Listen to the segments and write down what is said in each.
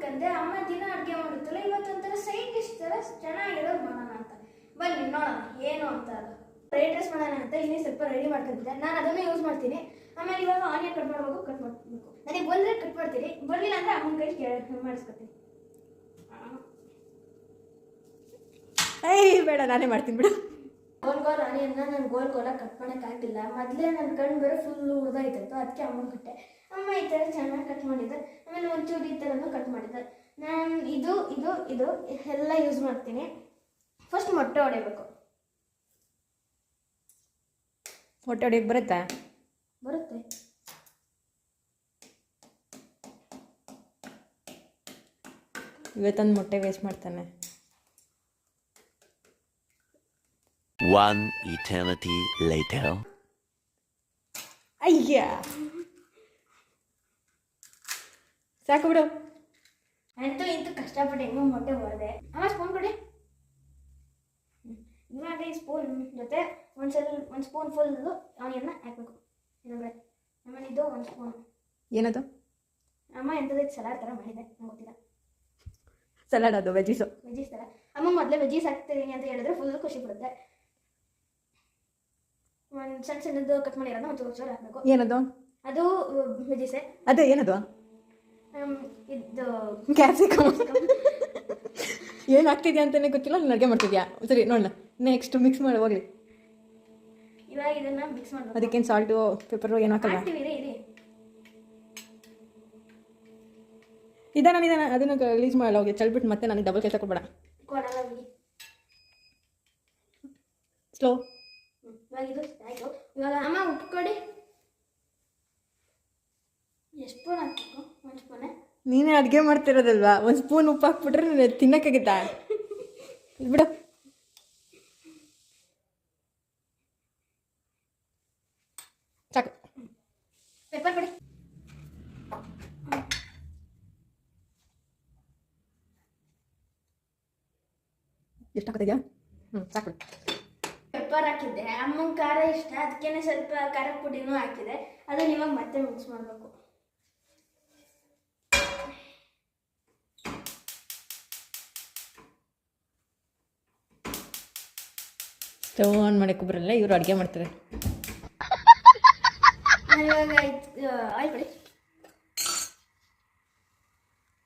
ಮಾಡ್ಬೇಕಂದ್ರೆ ಅಮ್ಮ ದಿನ ಅಡುಗೆ ಮಾಡುತ್ತಲ್ಲ, ಇವತ್ತೊಂಥರ ಸೈಡ್ ಡಿಶ್ ಥರ ಚೆನ್ನಾಗಿರೋದು ಮಾಡೋಣ ಅಂತ. ಬನ್ನಿ ನೋಡೋಣ ಏನು ಅಂತ. ಅದು ಫ್ರೈಡ್ ರೈಸ್ ಮಾಡೋಣ ಅಂತ ಇನ್ನೇ ಸ್ವಲ್ಪ ರೆಡಿ ಮಾಡ್ಕೊಂಡಿದ್ದೆ. ನಾನು ಅದನ್ನೇ ಯೂಸ್ ಮಾಡ್ತೀನಿ. ಆಮೇಲೆ ಇವಾಗ ಆನಿಯನ್ ಕಟ್ ಮಾಡಬೇಕು, ಕಟ್ ಮಾಡಬೇಕು. ನನಗೆ ಬಂದರೆ ಕಟ್ ಮಾಡ್ತೀನಿ, ಬರಲಿಲ್ಲ ಅಂದರೆ ಅಮ್ಮನ ಕೈ ಮಾಡಿಸ್ಕೊತೀನಿ. ಬೇಡ, ನಾನೇ ಮಾಡ್ತೀನಿ ಬಿಡು. ಗೋಲ್ ಆನಿಯನ್ನ ನಾನು ಗೋಲ್ ಕಟ್ ಮಾಡೋಕ್ಕಾಗಿಲ್ಲ. ಮೊದಲೇ ನನ್ನ ಕಣ್ಣು ಬೇರೆ ಫುಲ್ಲು ಉಳ್ದಾಯ್ತಾಯಿತ್ತು, ಅದಕ್ಕೆ ಅಮ್ಮನ ಕಟ್ಟೆ. ಅಮ್ಮ ಈ ಥರ ಚೆನ್ನಾಗಿ ಕಟ್ ಮಾಡಿದ್ದೆ. ಆಮೇಲೆ ಒಂಚೂರು ಈ ಥರನೂ ಕಟ್ ಮಾಡಿದ್ದೆ. ನಾನು ಇದು ಇದು ಇದು ಎಲ್ಲ ಯೂಸ್ ಮಾಡ್ತೀನಿ. ಫಸ್ಟ್ ಮೊಟ್ಟೆ ಹೊಡಿಬೇಕು. ಮೊಟ್ಟೆ ಹೊಡಿಯೋಕ್ಕೆ ಬರುತ್ತಾ? ಬರುತ್ತೆ. ಇವತ್ತೊಂದು ಮೊಟ್ಟೆ ವೇಸ್ಟ್ ಮಾಡ್ತಾನೆ. One eternity later. ಅಯ್ಯ, ಸಾಕು ಬಿಡು. ಅಂತೂ ಇಂತೂ ಕಷ್ಟಪಟ್ಟು ಹೆಂಗೋ ಮೊಟ್ಟೆ ಹೊಡೆದೆ. ಅಮ್ಮ ಸ್ಪೂನ್ ಕೊಡಿ. ಇವಾಗ ಈ ಸ್ಪೂನ್ ಜೊತೆ ಒಂದು ಸ್ಪೂನ್ ಫುಲ್ಲು ಆನಿಯನ್ನ ಹಾಕಬೇಕು. ಇನ್ನೊಂದು ಆಮೇಲೆ ಇದು ಒಂದು ಸ್ಪೂನ್. ಏನದು? ಅಮ್ಮ ಎಂಥದಕ್ಕೆ ಸಲಾಡ್ ಥರ ಮಾಡಿದೆ, ನಂಗೆ ಗೊತ್ತಿಲ್ಲ. ಸಲಾಡ್ ಅದು ವೆಜ್ಜೀಸ್ ಥರ. ಅಮ್ಮ ಮೊದಲೇ ವೆಜ್ಜೀಸ್ ಹಾಕ್ತೀನಿ ಅಂತ ಹೇಳಿದ್ರೆ ಫುಲ್ ಖುಷಿ ಪಡುತ್ತೆ. ಒಂದು ಸಣ್ಣದು ಕಟ್ ಮಾಡಿರೋದು ಒಂಚೂರು ಹಾಕಬೇಕು. ಏನದು? ಅದು ವೆಜ್ಜೀಸೆ. ಅದು ಏನದು? ಇದು ಕ್ಯಾಪ್ಸಿಕಮ್. ಏನು ಆಗ್ತಿದ್ಯಾ ಅಂತಲೇ ಗೊತ್ತಿಲ್ಲ, ನೀನು ಅಡುಗೆ ಮಾಡ್ತಿದ್ಯಾ? ಸರಿ ನೋಡೋಣ, ನೆಕ್ಸ್ಟ್ ಮಿಕ್ಸ್ ಮಾಡಿ ಹೋಗ್ಲಿ. ಇವಾಗ ಇದನ್ನು ಮಿಕ್ಸ್ ಮಾಡಬೇಕು. ಅದಕ್ಕೇನು ಸಾಲ್ಟು ಪೆಪ್ಪರು ಏನು ಹಾಕಲ್ಲ? ಇರಿ ನಿಧಾನ ಅದನ್ನು ರಿಲೀಸ್ ಮಾಡಲ್ಲ. ಹೋಗಿ ಚಲ್ಬಿಟ್ಟು ಮತ್ತೆ ನನಗೆ ಡಬಲ್ ಕೆಲಸ ಕೊಡಬೇಡ. ಕೊಡಲ್ಲ. ಸ್ಲೋ. ಇವಾಗ ಇದು ಆಯಿತು. ಇವಾಗ ಅಮ್ಮ ಉಪ್ಪು ಕೊಡಿ. ಎಷ್ಟು ಸ್ಪೂನ್ ಹಾಕಬೇಕು? ಒಂದು ಸ್ಪೂನೇ. ನೀನೇ ಅಡುಗೆ ಮಾಡ್ತಿರೋದಲ್ವಾ, ಒಂದು ಸ್ಪೂನ್ ಉಪ್ಪು ಹಾಕ್ಬಿಟ್ರೆ ನೀನು ತಿನ್ನೋಕ್ಕಾಗುತ್ತಾ? ಬಿಡು. ಸಾಕು. ಪೆಪ್ಪರ್ ಕೊಡಿ. ಎಷ್ಟು ಹಾಕೋತಿದ್ಯಾ? ಸಾಕು. ಪೆಪ್ಪರ್ ಹಾಕಿದ್ದೆ. ಅಮ್ಮನ ಖಾರ ಇಷ್ಟ, ಅದಕ್ಕೇನೆ ಸ್ವಲ್ಪ ಖಾರದ ಪುಡಿನೂ ಹಾಕಿದೆ. ಅದನ್ನ ಇವಾಗ ಮತ್ತೆ ಮಿಕ್ಸ್ ಮಾಡಬೇಕು. ಸ್ಟವ್ ಆನ್ ಮಾಡೋಕ್ಕೆ ಬರಲ್ಲ, ಇವರು ಅಡುಗೆ ಮಾಡ್ತಾರೆ. ಇವಾಗ ಆಯ್ತು ಕೊಡಿ.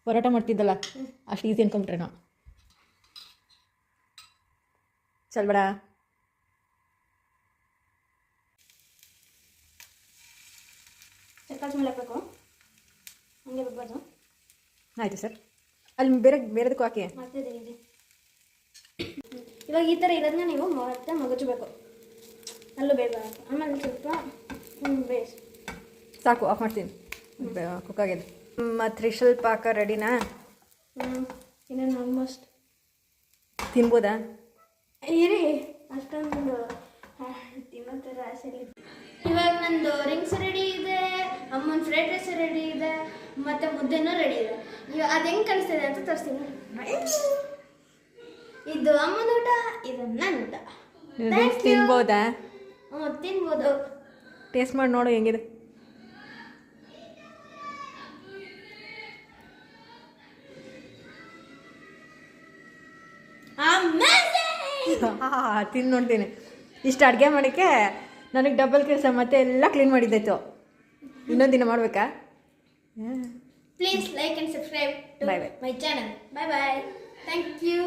ಪರೋಟ ಮಾಡ್ತಿದ್ದಲ್ಲ, ಅಷ್ಟು ಈಸಿ ಅನ್ಕೊಂಬಿಟ್ರೆ ನಾವು. ಚಲ್ಬೇಡ. ಚಕ್ಕಾಸ್ ಮೇಲೆ ಹಾಕಬೇಕು, ಹಂಗೆ ಬಿಡ್ಬಾರ್ದು. ಆಯಿತು ಸರ್. ಅಲ್ಲಿ ಬೇರೆದಕ್ಕೂ ಹಾಕಿ ಮಾಡ್ತಿದ್ದೆ. ಇದೆ ಇವಾಗ ಈ ಥರ ಇರೋದನ್ನ ನೀವು ಮತ್ತೆ ಮಗಚಬೇಕು. ಅಲ್ಲೂ ಬೇಗ ಆಮೇಲೆ ಸ್ವಲ್ಪ ಬೇಸ್ ಸಾಕು. ಆಫ್ ಮಾಡ್ತೀನಿ, ಕುಕ್ ಆಗಿದೆ. ತ್ರಿಶಲ್ ಪಾಕ ರೆಡಿನಾ? ಇನ್ನೇನು ಆಲ್ಮೋಸ್ಟ್ ತಿನ್ಬೋದಾ? ಇರಿ, ಅಷ್ಟೊಂದು ತಿನ್ನೋ ಥರ ಆಸೆ. ಇವಾಗ ನಂದು ರಿಂಗ್ಸ್ ರೆಡಿ ಇದೆ, ಅಮ್ಮನ ಫ್ರೈಡ್ ರೈಸ್ ರೆಡಿ ಇದೆ, ಮತ್ತು ಮುದ್ದೆನೂ ರೆಡಿ ಇದೆ. ಇವಾಗ ಅದು ಹೆಂಗೆ ಕಾಣಿಸ್ತಿದೆ ಅಂತ ತೋರಿಸ್ತೀನಿ. ಇದು ಅಮ್ಮನ ಊಟ, ಇದು ನನ್ನ ಊಟ. ತಿನ್ಬೋದಾ? ತಿನ್ಬೋದು. ಟೇಸ್ಟ್ ಮಾಡಿ ನೋಡು ಹೆಂಗಿದೆ. ತಿಂದು ನೋಡ್ತೀನಿ. ಇಷ್ಟು ಅಡುಗೆ ಮಾಡೋಕ್ಕೆ ನನಗೆ ಡಬಲ್ ಕೆಲಸ, ಮತ್ತೆ ಎಲ್ಲ ಕ್ಲೀನ್ ಮಾಡಿದ್ದಾಯ್ತು. ಇನ್ನೊಂದು ದಿನ ಮಾಡಬೇಕಾ? Please like and subscribe to my channel. Bye bye. Thank you.